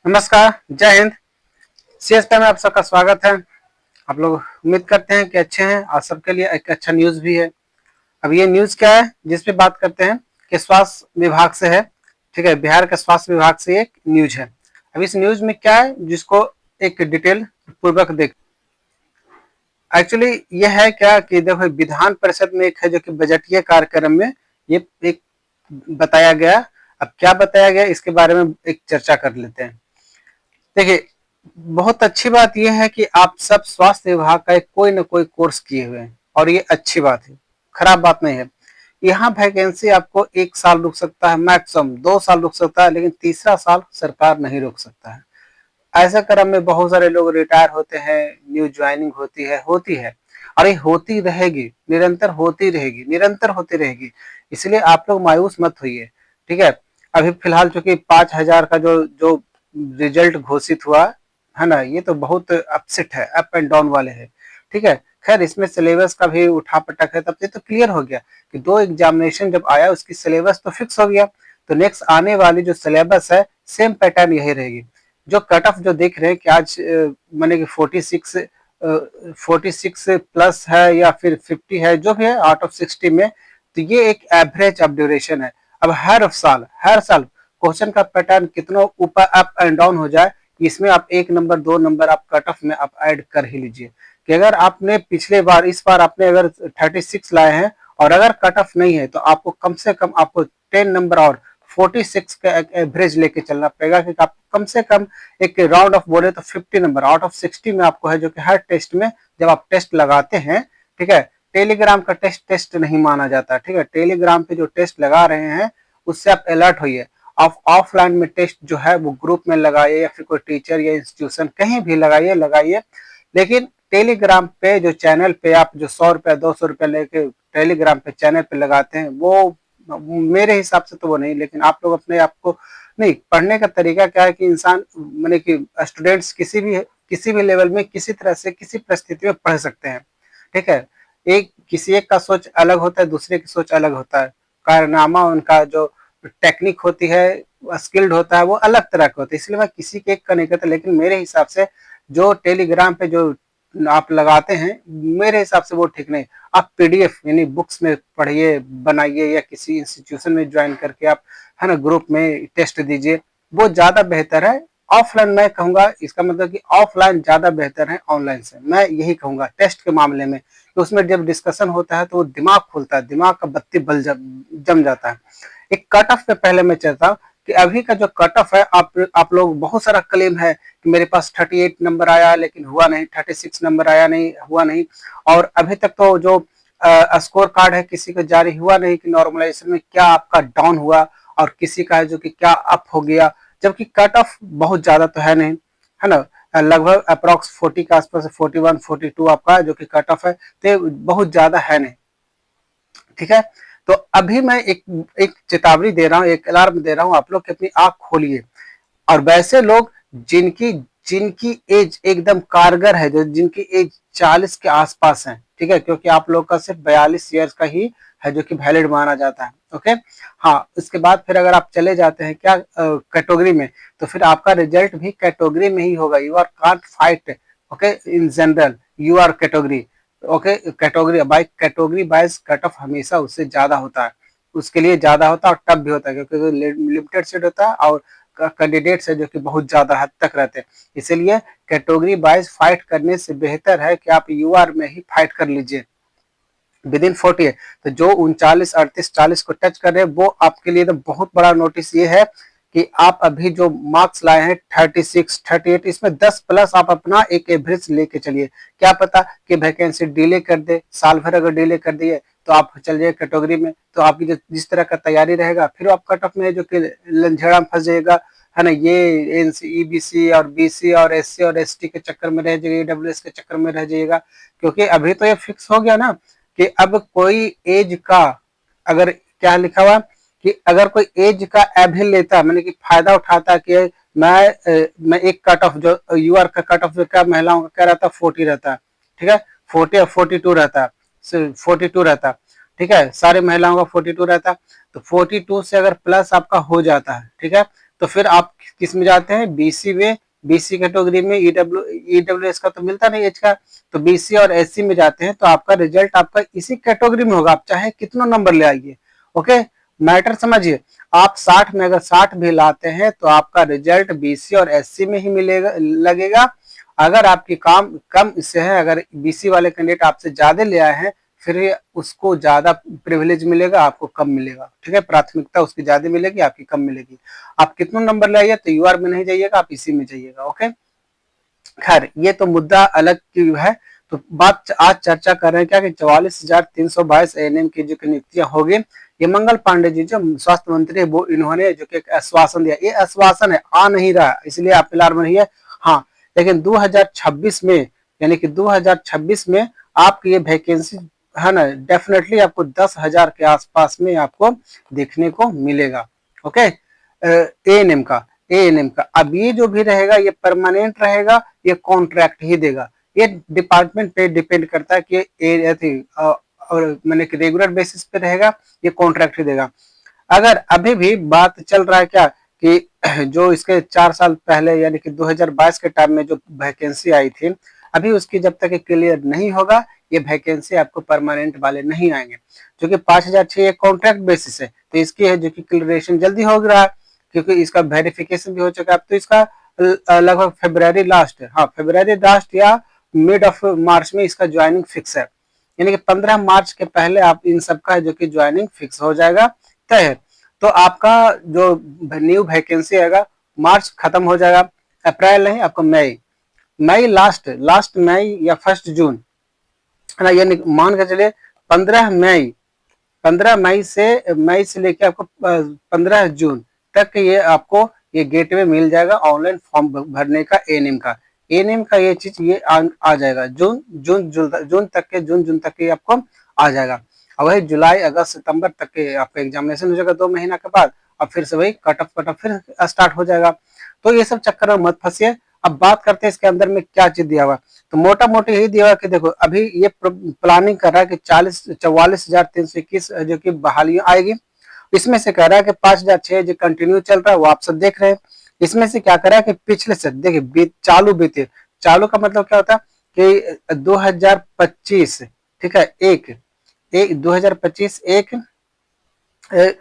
नमस्कार, जय हिंद। सीएसपी में आप सबका स्वागत है। आप लोग उम्मीद करते हैं कि अच्छे हैं और सबके लिए एक अच्छा न्यूज़ भी है। अब ये न्यूज़ क्या है जिस पे बात करते हैं कि स्वास्थ्य विभाग से है। ठीक है, बिहार के स्वास्थ्य विभाग से एक न्यूज़ है। अब इस न्यूज़ में क्या है जिसको एक डिटेल पूर्वक देख। एक्चुअली ये है क्या कि देखो विधान परिषद में एक है जो कि बजटीय कार्यक्रम में ये एक बताया गया। अब क्या बताया गया इसके बारे में एक चर्चा कर लेते हैं। देखिए, बहुत अच्छी बात यह है कि आप सब स्वास्थ्य विभाग का एक कोई ना कोई कोर्स किए हुए हैं और ये अच्छी बात है, खराब बात नहीं है। यहाँ वैकेंसी आपको 1 साल रुक सकता है, मैक्सिमम 2 साल रुक सकता है, लेकिन तीसरा साल सरकार नहीं रोक सकता है। ऐसे क्रम में बहुत सारे लोग रिटायर होते हैं, न्यू ज्वाइनिंग होती है और ये होती रहेगी, निरंतर होती रहेगी, निरंतर होती रहेगी। इसलिए आप लोग मायूस मत होइए, ठीक है। अभी फिलहाल चूंकि 5,000 का जो जो रिजल्ट घोषित हुआ है ना, ये तो बहुत अपसेट है, अप एंड डाउन वाले है, ठीक है। खैर इसमें सिलेबस का भी उठा पटक है, तब से तो क्लियर हो गया कि 2 एग्जामिनेशन जब आया उसकी सिलेबस तो फिक्स हो गया। तो नेक्स्ट आने वाली जो सिलेबस है सेम पैटर्न यही रहेगी। जो कट ऑफ जो देख रहे हैं कि आज माने कि 46 प्लस है या फिर 50 है, जो भी है आउट ऑफ 60 में, तो ये एक एवरेज ऑफ ड्यूरेशन है। अब हर साल क्वेश्चन का पैटर्न कितना ऊपर अप एंड डाउन हो जाए, इसमें आप 1 नंबर 2 नंबर आप कट ऑफ में आप ऐड कर ही लीजिए। कि अगर आपने पिछले बार इस बार आपने अगर 36 लाए हैं और अगर कट ऑफ नहीं है तो आपको कम से कम आपको 10 नंबर और 46 का एक एवरेज लेके चलना पड़ेगा कि आप कम से कम एक राउंड ऑफ बोले तो 50 नंबर आउट ऑफ 60 में आपको है, जो कि हर टेस्ट में जब आप टेस्ट लगाते हैं, ठीक है। टेलीग्राम का टेस्ट नहीं माना जाता, ठीक है। टेलीग्राम पे जो टेस्ट लगा रहे हैं उससे आप अलर्ट होइए। ऑफलाइन में टेस्ट जो है वो ग्रुप में लगाइए या फिर कोई टीचर या इंस्टीट्यूशन कहीं भी लगाइए, लेकिन टेलीग्राम पे जो चैनल पे आप जो 100 रुपया 200 रुपया लेके टेलीग्राम पे चैनल पे लगाते हैं वो मेरे हिसाब से तो वो नहीं। लेकिन आप लोग अपने आप को नहीं, पढ़ने का तरीका क्या है कि इंसान माने कि स्टूडेंट्स किसी भी लेवल में किसी तरह से किसी परिस्थिति में पढ़ सकते हैं, ठीक है। किसी एक का सोच अलग होता है, दूसरे की सोच अलग होता है। कारनामा उनका जो टेक्निक होती है, स्किल्ड होता है, वो अलग तरह का होता है। इसलिए मैं किसी के एक का नहीं कहता, लेकिन मेरे हिसाब से जो टेलीग्राम पे जो आप लगाते हैं, मेरे हिसाब से वो ठीक नहीं। आप पीडीएफ यानी बुक्स में पढ़िए, बनाइए, या किसी इंस्टीट्यूशन में ज्वाइन करके आप है ना ग्रुप में टेस्ट दीजिए, वो ज्यादा बेहतर है। ऑफलाइन मैं कहूंगा, इसका मतलब कि ऑफलाइन ज्यादा बेहतर है ऑनलाइन से, मैं यही कहूंगा टेस्ट के मामले में। तो उसमें जब डिस्कशन होता है तो वो दिमाग खुलता है, दिमाग का बत्ती बल जम जाता है। एक कट ऑफ पे पहले मैं चाहता हूँ कि अभी का जो कट ऑफ है, आप लोग बहुत सारा क्लेम है कि मेरे पास 38 नंबर आया लेकिन हुआ नहीं, 36 नंबर आया नहीं हुआ नहीं, और अभी तक तो जो स्कोर कार्ड है किसी को जारी हुआ नहीं कि नॉर्मलाइजेशन में क्या आपका डाउन हुआ और किसी का है जो कि क्या अप हो गया। जबकि कट ऑफ बहुत ज्यादा तो है नहीं, है ना। लगभग अप्रोक्स 40 के आसपास 41 42 आपका जो कि कट ऑफ है, तो बहुत ज्यादा है नहीं, ठीक है। तो अभी मैं एक चेतावनी दे रहा हूँ, एक अलार्म दे रहा हूँ, आप लोग अपनी आंख खोलिए। और वैसे लोग जिनकी जिनकी एज एकदम कारगर है, जो जिनकी एज 40 के आसपास है, ठीक है, क्योंकि आप लोग का सिर्फ 42 ईयर्स का ही है जो कि वैलिड माना जाता है, ओके। हाँ, उसके बाद फिर अगर आप चले जाते हैं क्या कैटेगरी में, तो फिर आपका रिजल्ट भी कैटेगरी में ही होगा। U R can't fight, okay, in general U R category, okay. Category by category wise cut off हमेशा उससे ज्यादा होता है, उसके लिए ज्यादा होता है और टफ भी होता है, क्योंकि लिमिटेड सीट होता है और कैंडिडेट्स है जो कि बहुत ज्यादा हद तक रहते हैं। इसीलिए कैटेगरी वाइज फाइट करने से बेहतर है कि आप यूआर में ही फाइट कर लीजिए विद इन 40 है। तो जो 39 38 40 को टच कर रहे हैं वो आपके लिए तो बहुत बड़ा नोटिस ये है कि आप अभी जो मार्क्स लाए हैं 36 38, इसमें 10 प्लस आप अपना एक एवरेज लेके चलिए। क्या पता कि वैकेंसी डिले कर दे, साल भर अगर डिले कर दिए तो आप चल जाए कैटेगरी में, तो आपकी जो जिस तरह का तैयारी रहेगा फिर आप कट ऑफ में जो कि लंझड़ा में फंस जाएगा, है ना। ये ईबीसी और बीसी और एससी और एसटी के चक्कर में रह जाइए, ईडब्ल्यूएस के चक्कर में रह जाइएगा। क्योंकि अभी तो ये फिक्स हो गया ना कि अब कोई एज का, अगर क्या लिखा हुआ कि अगर कोई एज का एवरेज लेता, मैंने कि फायदा उठाता कि मैं एक कट ऑफ जो यूआर का कट ऑफ जो क्या महिलाओं का क्या रहता 40 रहता, ठीक है, 40 और 42 रहता, 42 रहता, ठीक है, सारे महिलाओं का 42 रहता। तो 42 से अगर प्लस आपका हो जाता है, ठीक है, तो फिर आप किस में जाते हैं, बीसी में। बीसी कैटेगरी में ईडब्ल्यूएस का तो मिलता नहीं एज का, तो बीसी और एससी में जाते हैं, तो आपका रिजल्ट आपका इसी कैटेगरी में होगा, आप चाहे कितना नंबर ले आइए। ओके, मैटर समझिए, आप 60 में अगर 60 भी लाते हैं तो आपका रिजल्ट बीसी और एससी में ही मिलेगा लगेगा। अगर आपकी काम कम इससे है, अगर बीसी वाले कैंडिडेट आपसे ज्यादा ले आए हैं, फिर उसको ज्यादा प्रिविलेज मिलेगा, आपको कम मिलेगा। ठीक है, प्राथमिकता उसकी ज्यादा मिलेगी, आपकी कम मिलेगी। आप कितना नंबर ले आइए, तो यूआर में नहीं जाइएगा, आप इसी में जाइएगा। ओके, खैर ये तो मुद्दा अलग की है। तो बात आज चर्चा कर रहे हैं क्या कि 44,322 एएनएम की जो नियुक्तियां होगी, ये मंगल पांडे जी जो स्वास्थ्य मंत्री है वो इन्होंने जो कि एक आश्वासन दिया, ये आश्वासन है, आ नहीं रहा, इसलिए आप अलार्म नहीं है। हाँ, लेकिन 2026 में, यानी कि 2026 में आपकी ये वैकेंसी है ना, डेफिनेटली आपको 10,000 के आसपास में आपको देखने को मिलेगा। ओके, एएनएम का, एएनएम का अब ये जो भी रहेगा ये परमानेंट रहेगा, ये कॉन्ट्रैक्ट ही देगा। ये डिपार्टमेंट पे डिपेंड करता है कि और मैंने कि रेगुलर बेसिस पे रहेगा, ये कॉन्ट्रैक्ट ही देगा। अगर अभी भी बात चल रहा है क्या कि जो इसके 4 साल पहले यानी कि 2022 के टाइम में जो वैकेंसी आई थी, अभी उसकी जब तक क्लियर नहीं होगा, ये वैकेंसी आपको परमानेंट वाले नहीं आएंगे। जो कि 5,006 ये कॉन्ट्रैक्ट बेसिस है, तो इसकी है जो कि क्लियरेशन जल्दी हो रहा है, क्योंकि इसका वेरिफिकेशन भी हो चुका है। अब तो इसका लगभग फरवरी लास्ट, हाँ फरवरी लास्ट या मिड ऑफ मार्च में इसका ज्वाइनिंग फिक्स है, यानी कि 15 मार्च के पहले आप इन सबका जो कि ज्वाइनिंग फिक्स हो जाएगा, तय है। तो आपका जो न्यू वैकेंसी आएगा मार्च खत्म हो जाएगा, अप्रैल नहीं, आपको मई, मई लास्ट मई या 1 जून है ना, यानी मान के चलिए 15 मई, 15 मई से लेके आपको 15 जून तक ये आपको ये गेटवे मिल जाएगा ऑनलाइन फॉर्म भरने का एएनएम का। एएनएम का ये चीज ये आ जाएगा जून तक के आपको आ जाएगा। और वही जुलाई अगस्त सितंबर तक के आपका एग्जामिनेशन हो जाएगा 2 महीना के बाद, और फिर से वही कट ऑफ फिर स्टार्ट हो जाएगा। तो ये सब चक्कर में मत फंसिए। अब बात करते हैं इसके अंदर में क्या चीज दिया हुआ, तो मोटा मोटी यही दिया हुआ कि देखो अभी ये प्लानिंग कर रहा है कि 44,321 जो कि बहालियां आएगी। इसमें से कह रहा है कि 5,006 जो कंटिन्यू चल रहा है वो आप सब देख रहे हैं। इसमें से क्या कर रहा है कि पिछले से देखिए चालू बीते, चालू का मतलब क्या होता है कि 2025, ठीक है, एक 2025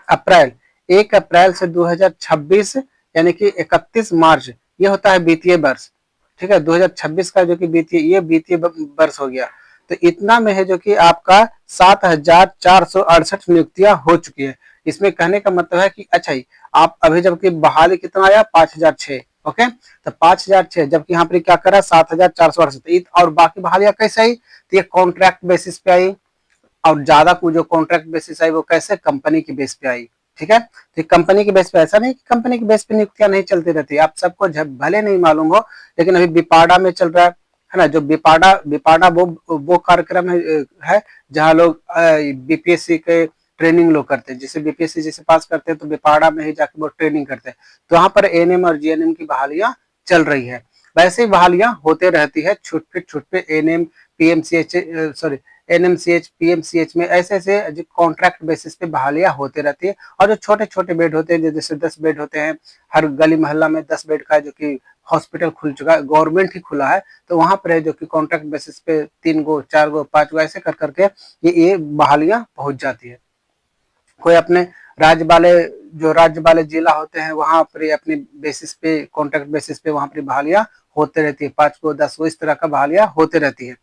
अप्रैल 1 अप्रैल से 2026 यानी कि 31 मार्च ये होता है वित्तीय वर्ष। ठीक है, 2026 का जो कि ये वित्तीय वर्ष हो गया। तो इतना में है जो कि आपका 7,468 नियुक्तियां हो चुकी है। इसमें कहने का मतलब है कि अच्छा ही आप अभी जबकि बहाली कितना आया 5,006, ओके, तो 5,006 जबकि यहाँ पर क्या करा 7,468, और बाकी बहालियां कैसे आई, तो ये कॉन्ट्रैक्ट बेसिस पे आई, और ज्यादा को जो कॉन्ट्रैक्ट बेसिस आई वो कैसे कंपनी की बेस पे आई। ठीक है, तो कंपनी की बेस पे, ऐसा नहीं कि कंपनी की बेस पे नियुक्तियां नहीं चलती रहती, आप सबको भले नहीं मालूम हो, लेकिन अभी बिपाडा में चल रहा है ना, जो बिपाडा वो कार्यक्रम है जहाँ लोग बीपीएससी के ट्रेनिंग लोग करते हैं, जिसे बीपीएससी जैसे पास करते हैं तो बिपाडा में ही जाके वो ट्रेनिंग करते हैं। तो वहां पर एएनएम और जीएनएम की बहालियां चल रही है। वैसे ही बहालियां होते रहती है छुट पे ANM PMCH sorry NMCH PMCH में ऐसे ऐसे कॉन्ट्रैक्ट बेसिस पे बहालियां होते रहती है। और जो छोटे छोटे बेड होते हैं जैसे 10 बेड होते हैं, हर गली मोहल्ला में 10 बेड का जो कि हॉस्पिटल खुल चुका है, गवर्नमेंट ही खुला है, तो वहां पर है जो कि कॉन्ट्रैक्ट बेसिस पे 3 गो 4 गो 5 गो ऐसे कर करके ये बहालियां पहुंच जाती है। कोई अपने राज्य वाले जिला होते हैं वहां पर अपने बेसिस पे कॉन्ट्रैक्ट बेसिस पे वहां पर बहालियां होते रहती है, 5 को 10 को इस तरह का बहालियां होते रहती है।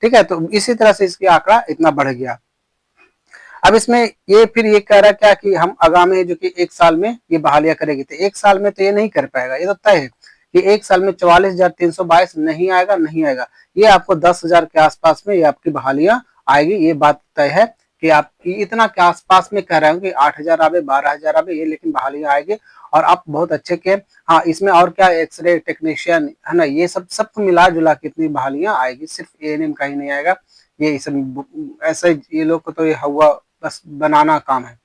ठीक है, तो इसी तरह से इसकी आंकड़ा इतना बढ़ गया। अब इसमें ये फिर ये कह रहा है क्या कि हम आगामी जो कि 1 साल में ये बहालियां करेगी, तो 1 साल में तो ये नहीं कर पाएगा, ये तो तय है कि 1 साल में 44,322 नहीं आएगा, नहीं आएगा। ये आपको 10,000 के आसपास में ये आपकी बहालियां आएगी, ये बात तय है कि आप इतना के आसपास में कह रहे हो कि 8,000 आवे 12,000 आवे ये, लेकिन बहालियां आएगी। और आप बहुत अच्छे के, हाँ इसमें और क्या एक्सरे टेक्नीशियन है ना, ये सब मिला जुला के इतनी बहालियां आएगी, सिर्फ एएनएम का ही नहीं आएगा। ये सब ऐसे ये लोग को तो ये हुआ बस बनाना काम है,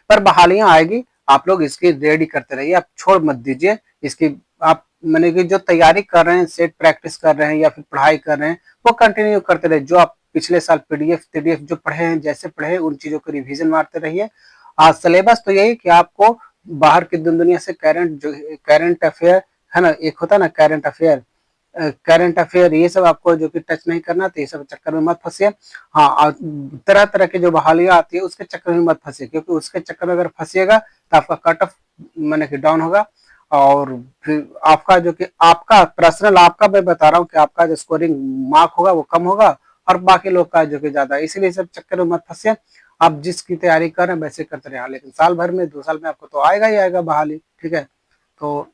पर बहालियां आएगी, आप लोग इसकी रेडी करते रहिए, आप छोड़ मत दीजिए इसकी। आप मैंने कि जो तैयारी कर रहे हैं, सेट प्रैक्टिस कर रहे हैं या फिर पढ़ाई कर रहे हैं, वो कंटिन्यू करते रहिए। जो आप पिछले साल पीडीएफ जो पढ़े हैं, जैसे पढ़े उन चीजों को रिवीजन मारते रहिए। आज सिलेबस तो यही कि आपको बाहर की दुनिया से करंट अफेयर है ना, एक होता है ना करंट अफेयर, ये सब आपको जो कि टच नहीं करना, तो ये सब चक्कर में मत फंसिए। हाँ, और तरह तरह की जो बहालियां आती है उसके चक्कर में मत फंसिए, क्योंकि उसके चक्कर में अगर फंसिएगा तो आपका कट ऑफ माने कि डाउन होगा। और फिर आपका जो कि आपका पर्सनल, आपका मैं बता रहा हूँ कि आपका जो स्कोरिंग मार्क होगा वो कम होगा और बाकी लोग का जो कि ज्यादा, इसीलिए सब चक्कर में मत फंसिए। आप जिसकी तैयारी कर रहे हैं वैसे करते रहे, लेकिन साल भर में 2 साल में आपको तो आएगा ही आएगा बहाली, ठीक है। तो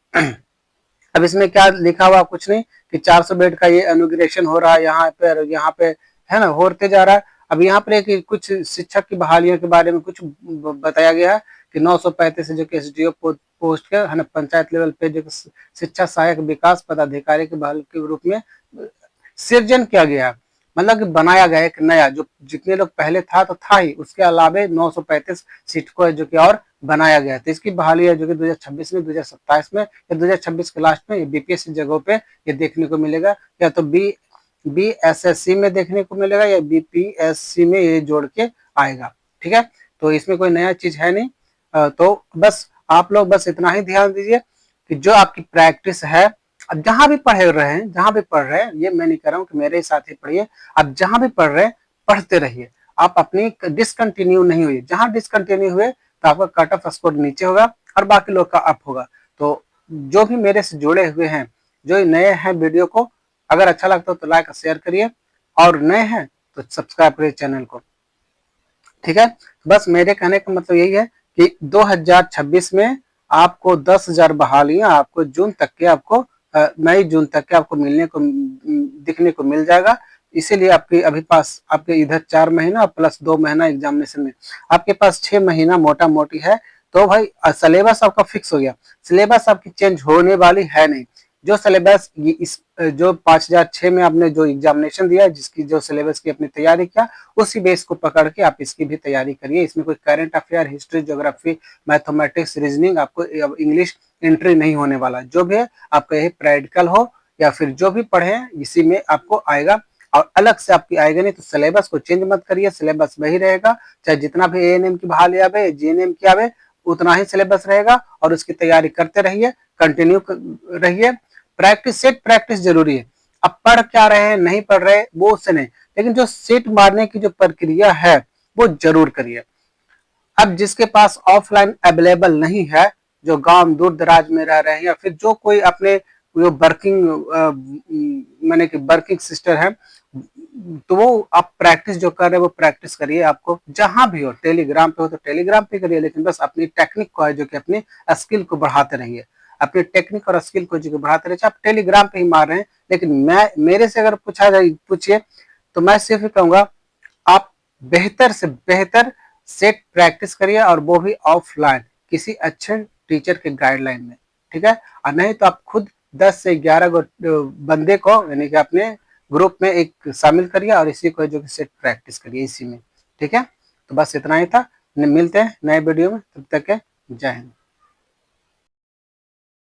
अब इसमें क्या लिखा हुआ, कुछ नहीं, कि 400 बेड का ये इनॉग्रेशन हो रहा है यहाँ पे है ना, होते जा रहा है। अब यहाँ पर एक कुछ शिक्षक की बहालियों के बारे में कुछ बताया गया है कि 935 जो कि एसडीओ पोस्ट के है ना, पंचायत लेवल पे जो शिक्षा सहायक विकास पदाधिकारी के बहाली के रूप में सृजन किया गया, मतलब कि बनाया गया एक नया, जो जितने लोग पहले था तो था ही, उसके अलावे 935 सीट को जो कि और बनाया गया। तो इसकी बहाली है जो कि 2026 में, 2027 में या 2026 के लास्ट में बीपीएससी जगहों पे ये देखने को मिलेगा, या तो बीएसएससी में देखने को मिलेगा या बीपीएससी में ये जोड़ के आएगा, ठीक है। तो इसमें कोई नया चीज है नहीं। तो बस आप लोग बस इतना ही ध्यान दीजिए कि जो आपकी प्रैक्टिस है, अब जहां भी पढ़ रहे हैं, ये मैं नहीं कह रहा हूँ कि मेरे साथ ही पढ़िए, अब जहां भी पढ़ रहे हैं पढ़ते रहिए, आप अपनी डिसकंटिन्यू नहीं हुई, जहां डिसकंटिन्यू हुए तो आपका कट ऑफ स्कोर नीचे होगा और बाकी लोग का अप होगा। तो जो भी मेरे से जुड़े हुए हैं, जो नए हैं, वीडियो को अगर अच्छा लगता हो तो लाइक और शेयर करिए, और नए हैं तो सब्सक्राइब करिए चैनल को, ठीक है। बस मेरे कहने का मतलब यही है कि 2026 में आपको 10,000 बहालियां आपको जून तक के आपको मई जून तक के आपको मिलने को दिखने को मिल जाएगा। इसीलिए आपके अभी पास आपके इधर 4 महीना प्लस 2 महीना एग्जामिनेशन में, आपके पास 6 महीना मोटा मोटी है। तो भाई सिलेबस आपका फिक्स हो गया, सिलेबस आपकी चेंज होने वाली है नहीं। जो सिलेबस इस जो 5006 में आपने जो एग्जामिनेशन दिया, जिसकी जो सिलेबस की अपनी तैयारी किया, उसी बेस को पकड़ के आप इसकी भी तैयारी करिए। इसमें कोई current affair, history, geography, mathematics, reasoning, आपको इंग्लिश एंट्री नहीं होने वाला। जो भी है आपका यही प्रैक्टिकल हो या फिर जो भी पढ़े इसी में आपको आएगा, और अलग से आपकी आएगा नहीं। तो सिलेबस को चेंज मत करिए, सिलेबस वही रहेगा, चाहे जितना भी एएनएम की बहाली आवे, जीएनएम की आवे, उतना ही सिलेबस रहेगा, और उसकी तैयारी करते रहिए, कंटिन्यू रहिए। प्रैक्टिस, सेट प्रैक्टिस जरूरी है। अब पढ़ क्या रहे हैं नहीं पढ़ रहे वो उससे नहीं, लेकिन जो सेट मारने की जो प्रक्रिया है वो जरूर करिए। अब जिसके पास ऑफलाइन अवेलेबल नहीं है, जो गांव दूर दराज में रह रहे हैं, या फिर जो कोई अपने जो वर्किंग माने कि वर्किंग सिस्टर है, तो वो आप प्रैक्टिस जो कर रहे हैं वो प्रैक्टिस करिए। आपको जहां भी हो, टेलीग्राम पे हो तो टेलीग्राम पे करिए, लेकिन बस अपनी टेक्निक को है जो कि अपनी स्किल को बढ़ाते रहिए, अपनी टेक्निक और स्किल को जो बढ़ाते रहिए। आप टेलीग्राम पे ही मार रहे हैं, लेकिन मैं मेरे से अगर पूछा जाए, पूछिए, तो मैं सिर्फ कहूंगा आप बेहतर से बेहतर सेट प्रैक्टिस करिए, और वो भी ऑफलाइन किसी अच्छे टीचर के गाइडलाइन में, ठीक है। और नहीं तो आप खुद 10 से 11 बंदे को यानी कि अपने ग्रुप में एक शामिल करिए और इसी को जो कि सेट प्रैक्टिस करिए इसी में, ठीक है। तो बस इतना ही था, मिलते हैं नए वीडियो में, तब तक के जय हिंद।